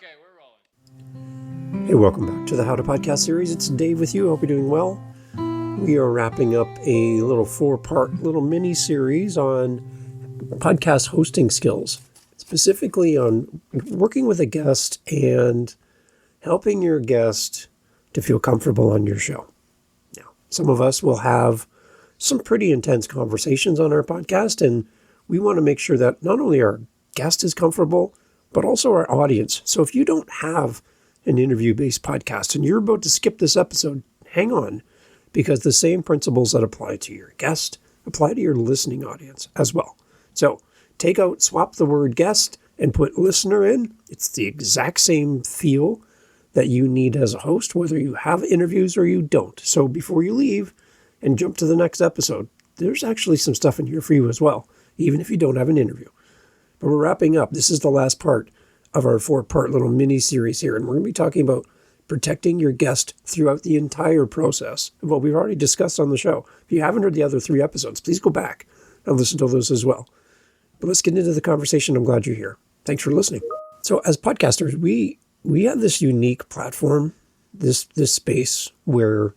Okay, we're rolling. Hey, welcome back to the How to Podcast series. It's Dave with you. Hope you're doing well. We are wrapping up a little 4-part little mini series on podcast hosting skills, specifically on working with a guest and helping your guest to feel comfortable on your show. Now, some of us will have some pretty intense conversations on our podcast, and we want to make sure that not only our guest is comfortable, but also our audience. So if you don't have an interview-based podcast and you're about to skip this episode, hang on, because the same principles that apply to your guest apply to your listening audience as well. So swap the word guest and put listener in. It's the exact same feel that you need as a host, whether you have interviews or you don't. So before you leave and jump to the next episode, there's actually some stuff in here for you as well, even if you don't have an interview. But we're wrapping up. This is the last part of our 4-part little mini-series here, and we're going to be talking about protecting your guest throughout the entire process of what we've already discussed on the show. If you haven't heard the other 3 episodes, please go back and listen to those as well. But let's get into the conversation. I'm glad you're here. Thanks for listening. So as podcasters, we have this unique platform, this space where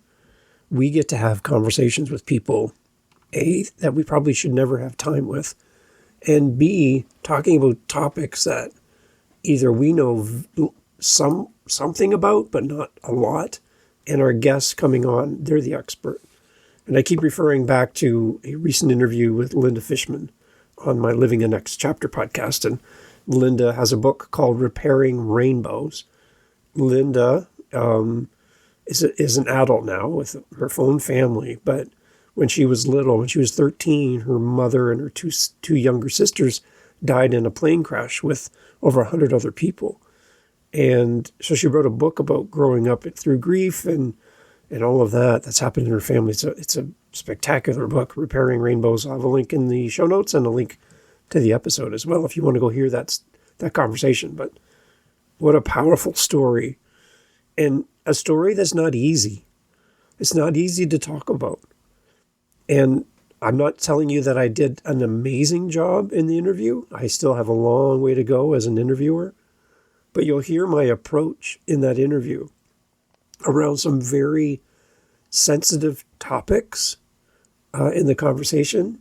we get to have conversations with people, A, that we probably should never have time with, and B, talking about topics that either we know something about, but not a lot, and our guests coming on, they're the expert. And I keep referring back to a recent interview with Linda Fishman on my Living the Next Chapter podcast. And Linda has a book called Repairing Rainbows. Linda is an adult now with her own family, but when she was little, when she was 13, her mother and her two younger sisters died in a plane crash with over 100 other people. And so she wrote a book about growing up through grief and all of that's happened in her family. It's a spectacular book, Repairing Rainbows. I'll have a link in the show notes and a link to the episode as well if you want to go hear that conversation. But what a powerful story, and a story that's not easy. It's not easy to talk about. And I'm not telling you that I did an amazing job in the interview. I still have a long way to go as an interviewer. But you'll hear my approach in that interview around some very sensitive topics in the conversation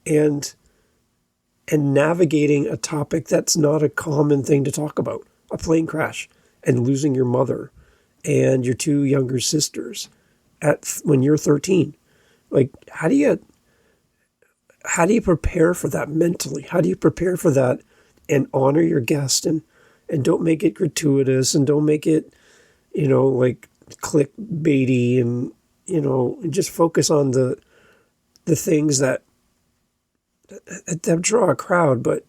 and navigating a topic that's not a common thing to talk about. A plane crash and losing your mother and your 2 younger sisters when you're 13. Like, how do you prepare for that mentally? How do you prepare for that and honor your guest and don't make it gratuitous and don't make it, like clickbaity and just focus on the things that draw a crowd but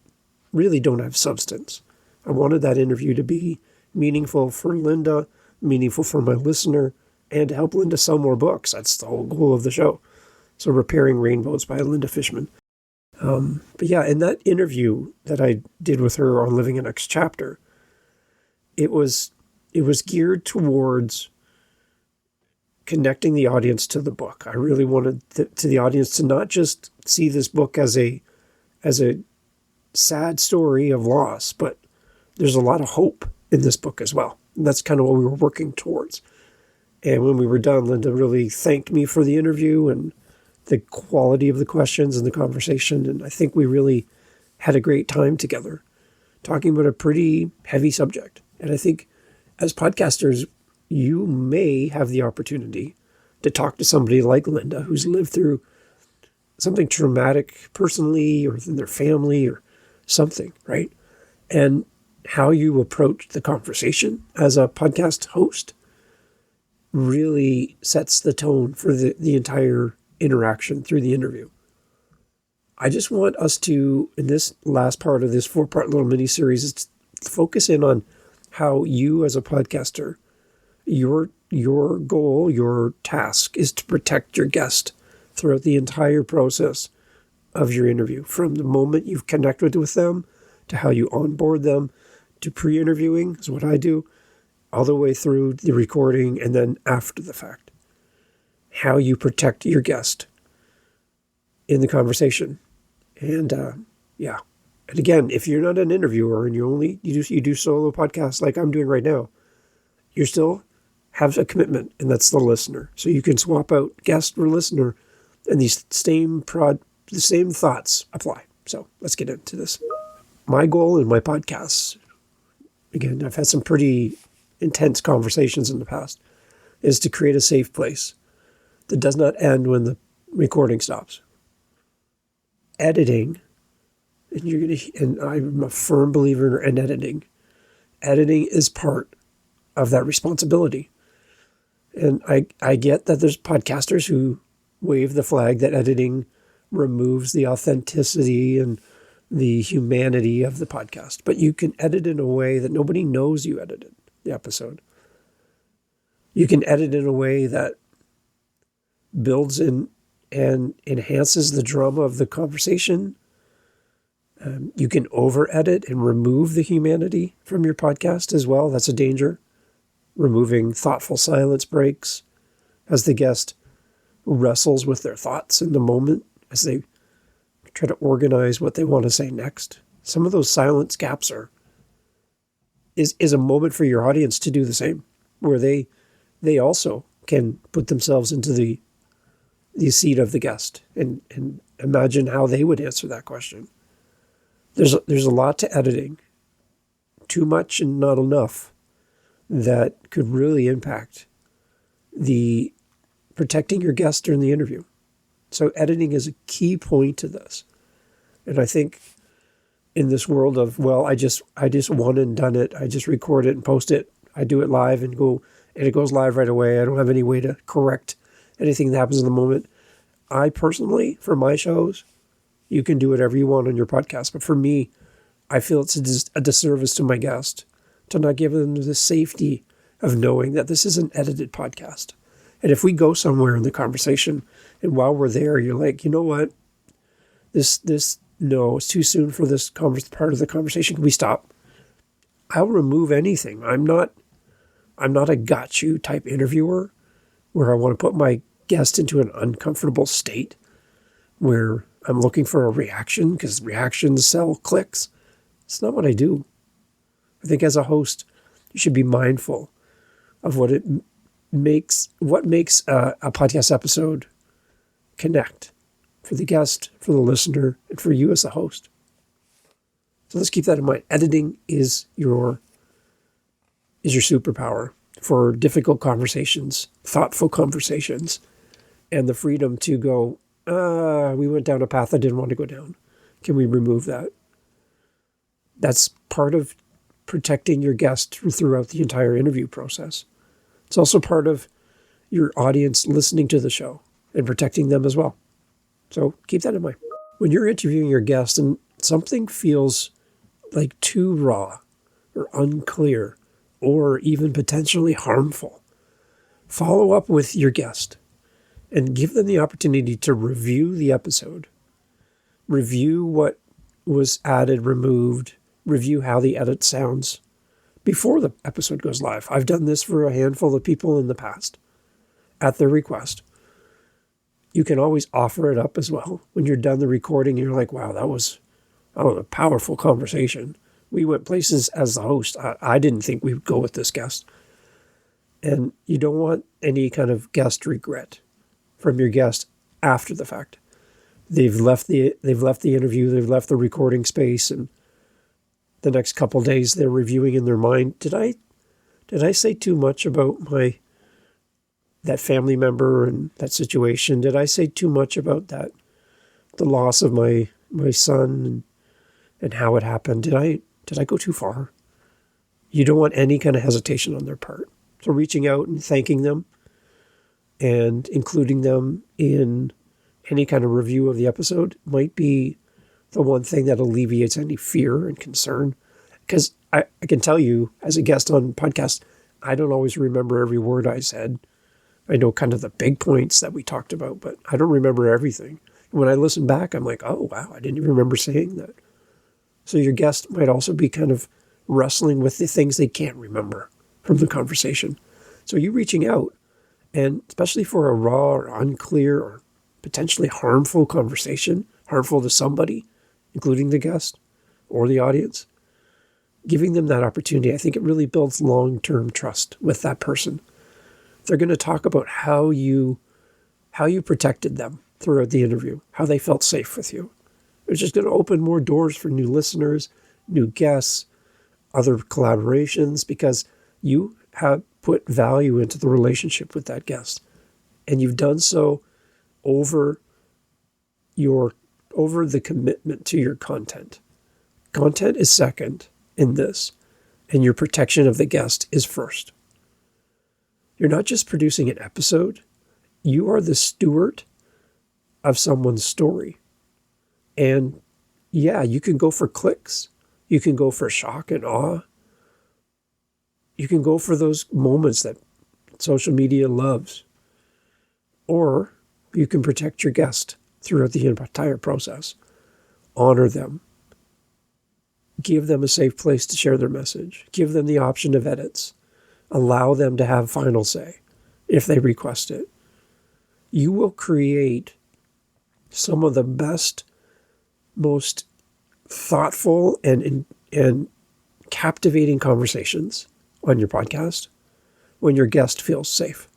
really don't have substance. I wanted that interview to be meaningful for Linda, meaningful for my listener, and to help Linda sell more books. That's the whole goal of the show. So Repairing Rainbows by Linda Fishman. But yeah, in that interview that I did with her on Living the Next Chapter, it was geared towards connecting the audience to the book. I really wanted to the audience to not just see this book as a sad story of loss, but there's a lot of hope in this book as well. And that's kind of what we were working towards. And when we were done, Linda really thanked me for the interview and the quality of the questions and the conversation. And I think we really had a great time together talking about a pretty heavy subject. And I think as podcasters, you may have the opportunity to talk to somebody like Linda who's lived through something traumatic personally or in their family or something, right? And how you approach the conversation as a podcast host really sets the tone for the entire interaction through the interview. I just want us to, in this last part of this 4-part little mini-series, is to focus in on how you as a podcaster, your goal, your task is to protect your guest throughout the entire process of your interview, from the moment you've connected with them to how you onboard them to pre-interviewing is what I do, all the way through the recording and then after the fact. How you protect your guest in the conversation. And And again, if you're not an interviewer and you do solo podcasts like I'm doing right now, you still have a commitment, and that's the listener. So you can swap out guest or listener, and the same thoughts apply. So let's get into this. My goal in my podcasts, again, I've had some pretty intense conversations in the past, is to create a safe place that does not end when the recording stops. Editing, and I'm a firm believer in editing. Editing is part of that responsibility. And I get that there's podcasters who wave the flag that editing removes the authenticity and the humanity of the podcast. But you can edit in a way that nobody knows you edited the episode. You can edit in a way that builds in and enhances the drama of the conversation. You can over-edit and remove the humanity from your podcast as well. That's a danger. Removing thoughtful silence breaks as the guest wrestles with their thoughts in the moment as they try to organize what they want to say next. Some of those silence gaps is a moment for your audience to do the same, where they also can put themselves into the seat of the guest and imagine how they would answer that question. There's a lot to editing, too much and not enough, that could really impact the protecting your guest during the interview. So editing is a key point to this. And I think in this world of, well, I just one and done it. I just record it and post it. I do it live and it goes live right away. I don't have any way to correct anything that happens in the moment. I personally, for my shows, you can do whatever you want on your podcast. But for me, I feel it's a disservice to my guest to not give them the safety of knowing that this is an edited podcast. And if we go somewhere in the conversation and while we're there, you're like, you know what? No, it's too soon for this part of the conversation. Can we stop? I'll remove anything. I'm not a got you type interviewer where I want to put my guest into an uncomfortable state where I'm looking for a reaction because reactions sell clicks. It's not what I do. I think as a host, you should be mindful of what makes a podcast episode connect for the guest, for the listener, and for you as the host. So let's keep that in mind. Editing is your superpower for difficult conversations, thoughtful conversations, and the freedom to go, we went down a path I didn't want to go down. Can we remove that? That's part of protecting your guest throughout the entire interview process. It's also part of your audience listening to the show and protecting them as well. So keep that in mind. When you're interviewing your guest and something feels like too raw or unclear or even potentially harmful, follow up with your guest and give them the opportunity to review the episode, review what was added, removed, review how the edit sounds before the episode goes live. I've done this for a handful of people in the past at their request. You can always offer it up as well. When you're done the recording, you're like, wow, that was a powerful conversation. We went places as the host. I didn't think we would go with this guest. And you don't want any kind of guest regret from your guest after the fact. They've left the interview, they've left the recording space, and the next couple of days they're reviewing in their mind, did I say too much about that family member and that situation? Did I say too much about the loss of my son and how it happened? Did I go too far? You don't want any kind of hesitation on their part. So reaching out and thanking them and including them in any kind of review of the episode might be the one thing that alleviates any fear and concern. Because I can tell you, as a guest on podcasts, I don't always remember every word I said. I know kind of the big points that we talked about, but I don't remember everything. When I listen back, I'm like, oh, wow, I didn't even remember saying that. So your guest might also be kind of wrestling with the things they can't remember from the conversation. So you reaching out, and especially for a raw or unclear or potentially harmful conversation, harmful to somebody, including the guest, or the audience, giving them that opportunity, I think it really builds long-term trust with that person. They're going to talk about how you protected them throughout the interview, how they felt safe with you. It's just going to open more doors for new listeners, new guests, other collaborations, because you have put value into the relationship with that guest. And you've done so over the commitment to your content. Content is second in this, and your protection of the guest is first. You're not just producing an episode, you are the steward of someone's story. And yeah, you can go for clicks. You can go for shock and awe. You can go for those moments that social media loves. Or you can protect your guest throughout the entire process. Honor them. Give them a safe place to share their message. Give them the option of edits. Allow them to have final say if they request it. You will create some of the best, most thoughtful and captivating conversations on your podcast when your guest feels safe.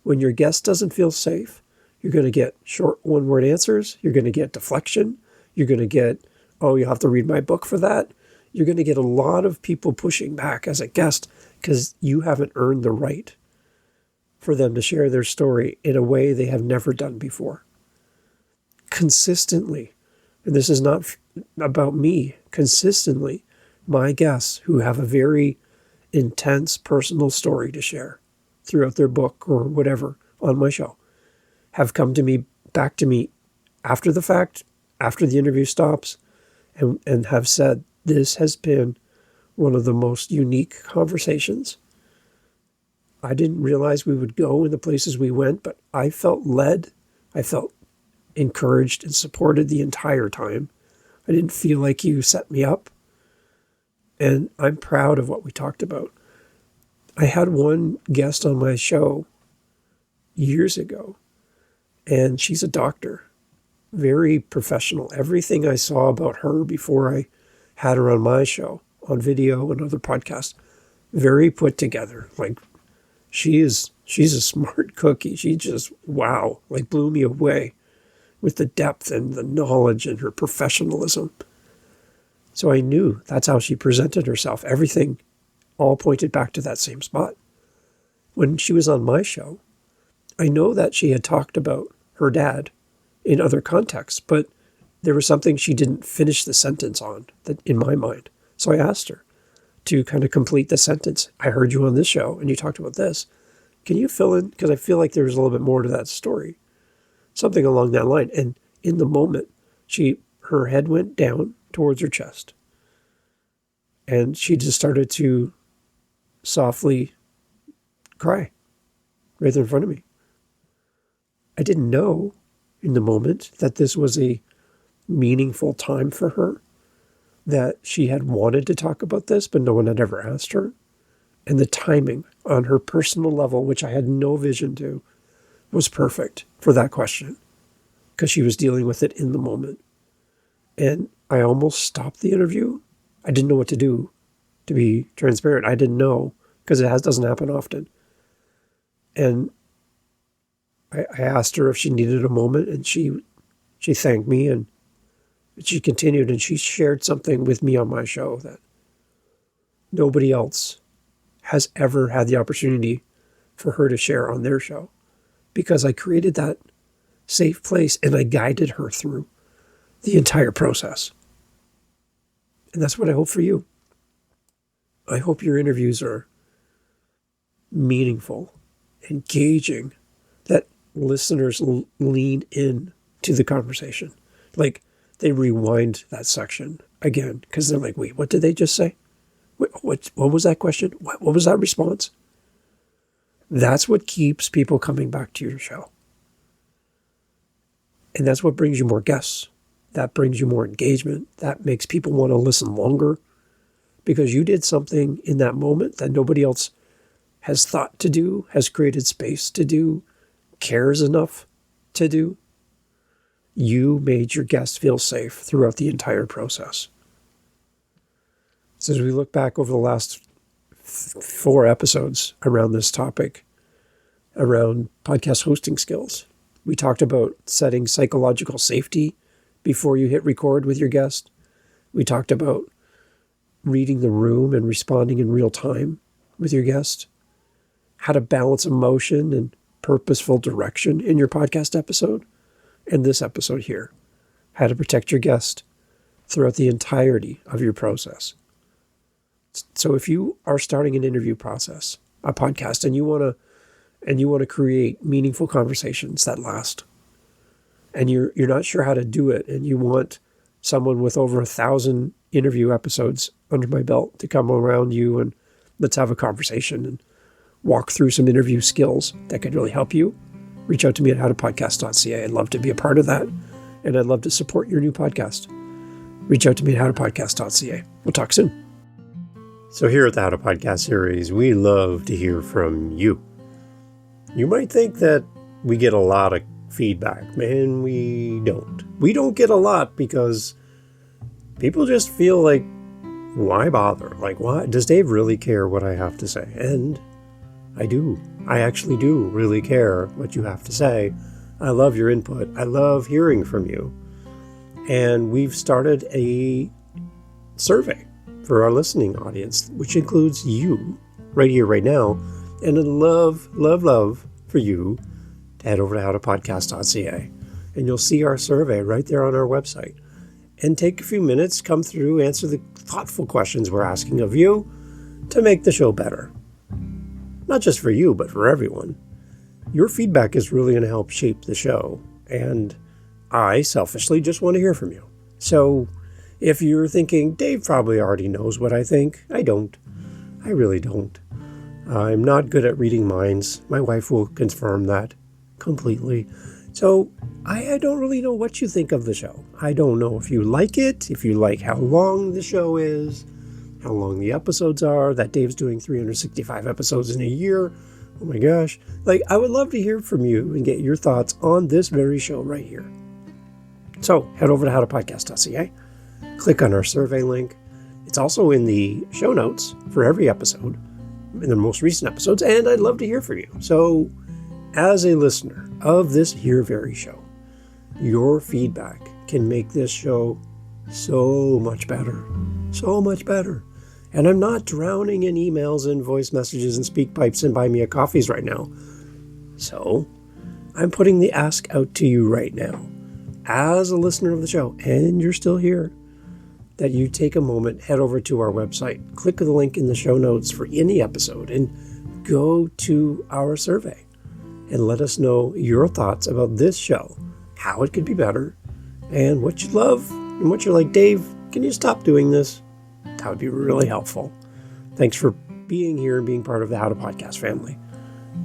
When your guest doesn't feel safe, you're going to get short one-word answers. You're going to get deflection. You're going to get, oh, you have to read my book for that. You're going to get a lot of people pushing back as a guest because you haven't earned the right for them to share their story in a way they have never done before. Consistently, and this is not about me, consistently, my guests who have a very intense personal story to share throughout their book or whatever on my show have come to me, back to me after the fact, after the interview stops, and have said, this has been one of the most unique conversations. I didn't realize we would go in the places we went, but I felt led. I felt encouraged and supported the entire time. I didn't feel like you set me up. And I'm proud of what we talked about. I had one guest on my show years ago, and she's a doctor, very professional. Everything I saw about her before I had her on my show, on video and other podcasts, very put together. Like, she's a smart cookie. She just, wow, like blew me away with the depth and the knowledge and her professionalism. So I knew that's how she presented herself. Everything all pointed back to that same spot. When she was on my show, I know that she had talked about her dad in other contexts, but there was something she didn't finish the sentence on that in my mind. So I asked her to kind of complete the sentence. I heard you on this show and you talked about this. Can you fill in? Because I feel like there's a little bit more to that story. Something along that line. And in the moment, her head went down towards her chest. And she just started to softly cry right there in front of me. I didn't know in the moment that this was a meaningful time for her, that she had wanted to talk about this, but no one had ever asked her. And the timing on her personal level, which I had no vision to, was perfect for that question because she was dealing with it in the moment. And I almost stopped the interview. I didn't know what to do, to be transparent. I didn't know because it doesn't happen often. And I asked her if she needed a moment, and she thanked me, and she continued, and she shared something with me on my show that nobody else has ever had the opportunity for her to share on their show, because I created that safe place and I guided her through the entire process. And that's what I hope for you. I hope your interviews are meaningful, engaging, that listeners lean in to the conversation. Like, they rewind that section again because they're like, wait, what did they just say? What was that question? What was that response? That's what keeps people coming back to your show. And that's what brings you more guests. That brings you more engagement. That makes people want to listen longer because you did something in that moment that nobody else has thought to do, has created space to do, cares enough to do. You made your guests feel safe throughout the entire process. So as we look back over the last 4 episodes around this topic, around podcast hosting skills, we talked about setting psychological safety before you hit record with your guest. We talked about reading the room and responding in real time with your guest, how to balance emotion and purposeful direction in your podcast episode, and this episode here, how to protect your guest throughout the entirety of your process. So if you are starting an interview process, a podcast, and you want to create meaningful conversations that last, and you're not sure how to do it, and you want someone with over 1,000 interview episodes under my belt to come around you and let's have a conversation and walk through some interview skills that could really help you, reach out to me at howtopodcast.ca. I'd love to be a part of that, and I'd love to support your new podcast. Reach out to me at howtopodcast.ca. We'll talk soon. So here at the How to Podcast series, we love to hear from you. You might think that we get a lot of feedback. Man, we don't. We don't get a lot because people just feel like, why bother? Like, why? Does Dave really care what I have to say? And I do. I actually do really care what you have to say. I love your input. I love hearing from you. And we've started a survey for our listening audience, which includes you right here, right now. And I'd love, love, love for you to head over to howtopodcast.ca. And you'll see our survey right there on our website. And take a few minutes, come through, answer the thoughtful questions we're asking of you to make the show better. Not just for you, but for everyone. Your feedback is really going to help shape the show. And I selfishly just want to hear from you. So if you're thinking, Dave probably already knows what I think, I don't. I really don't. I'm not good at reading minds. My wife will confirm that completely. So I don't really know what you think of the show. I don't know if you like it, if you like how long the show is, how long the episodes are, that Dave's doing 365 episodes in a year. Oh my gosh. Like, I would love to hear from you and get your thoughts on this very show right here. So head over to howtopodcast.ca, click on our survey link. It's also in the show notes for every episode, in the most recent episodes, and I'd love to hear from you. So as a listener of this here very show, your feedback can make this show so much better. So much better. And I'm not drowning in emails and voice messages and speak pipes and buy me a coffees right now. So I'm putting the ask out to you right now, as a listener of the show, and you're still here, that you take a moment, head over to our website, click the link in the show notes for any episode, and go to our survey and let us know your thoughts about this show, how it could be better, and what you love, and what you're like, Dave, can you stop doing this? That would be really helpful. Thanks for being here and being part of the How to Podcast family.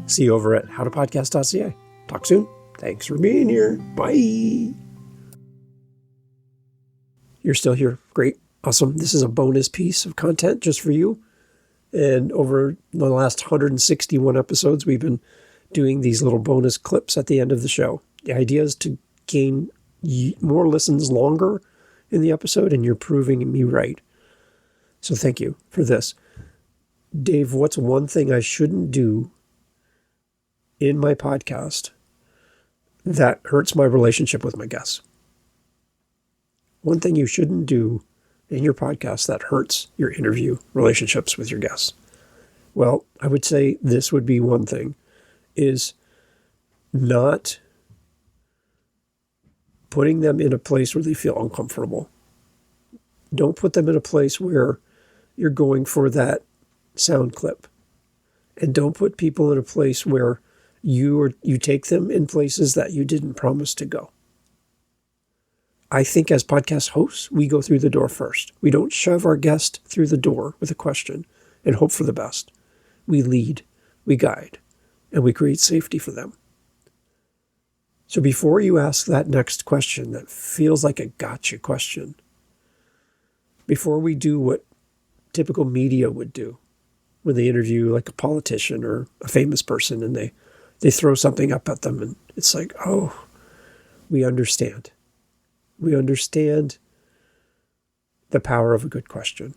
See you over at howtopodcast.ca. Talk soon. Thanks for being here. Bye. You're still here. Great. Awesome. This is a bonus piece of content just for you. And over the last 161 episodes, we've been doing these little bonus clips at the end of the show. The idea is to gain more listens longer in the episode, and you're proving me right. So thank you for this. Dave, what's one thing I shouldn't do in my podcast that hurts my relationship with my guests? One thing you shouldn't do in your podcast that hurts your interview relationships with your guests. Well, I would say this would be one thing, is not putting them in a place where they feel uncomfortable. Don't put them in a place where you're going for that sound clip. And don't put people in a place where you take them in places that you didn't promise to go. I think as podcast hosts, we go through the door first. We don't shove our guest through the door with a question and hope for the best. We lead, we guide, and we create safety for them. So before you ask that next question that feels like a gotcha question, before we do what typical media would do when they interview like a politician or a famous person and they throw something up at them and it's like, oh, we understand. We understand the power of a good question.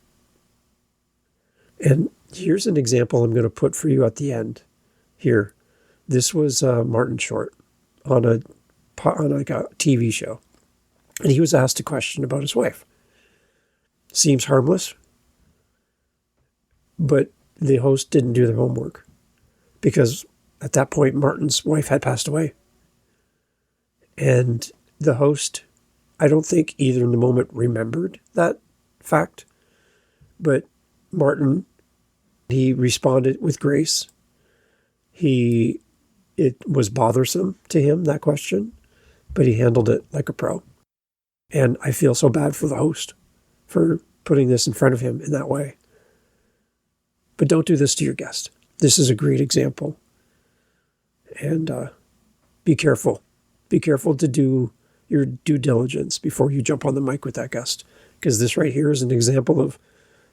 And here's an example I'm going to put for you at the end here. This was Martin Short on a TV show. And he was asked a question about his wife. Seems harmless, but the host didn't do their homework because at that point, Martin's wife had passed away. And the host, I don't think either in the moment remembered that fact, but Martin, he responded with grace. It was bothersome to him, that question, but he handled it like a pro. And I feel so bad for the host for putting this in front of him in that way. But don't do this to your guest. This is a great example. And be careful. Be careful to do your due diligence before you jump on the mic with that guest. Because this right here is an example of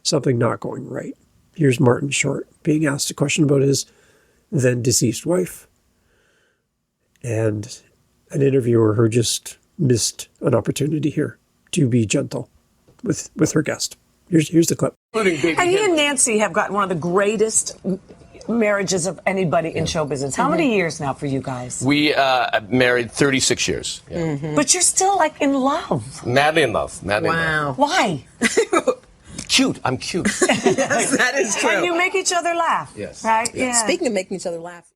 something not going right. Here's Martin Short being asked a question about his then deceased wife. And an interviewer who just missed an opportunity here to be gentle with her guest. Here's the clip. And he and Nancy have got one of the greatest marriages of anybody in show business. How many years now for you guys? We married 36 years. Yeah. But you're still like in love. Madly in love. Madly in love. Why? Cute. I'm cute. Yes, that is true. And you make each other laugh. Yes. Right? Yes. Yeah. Speaking of making each other laugh.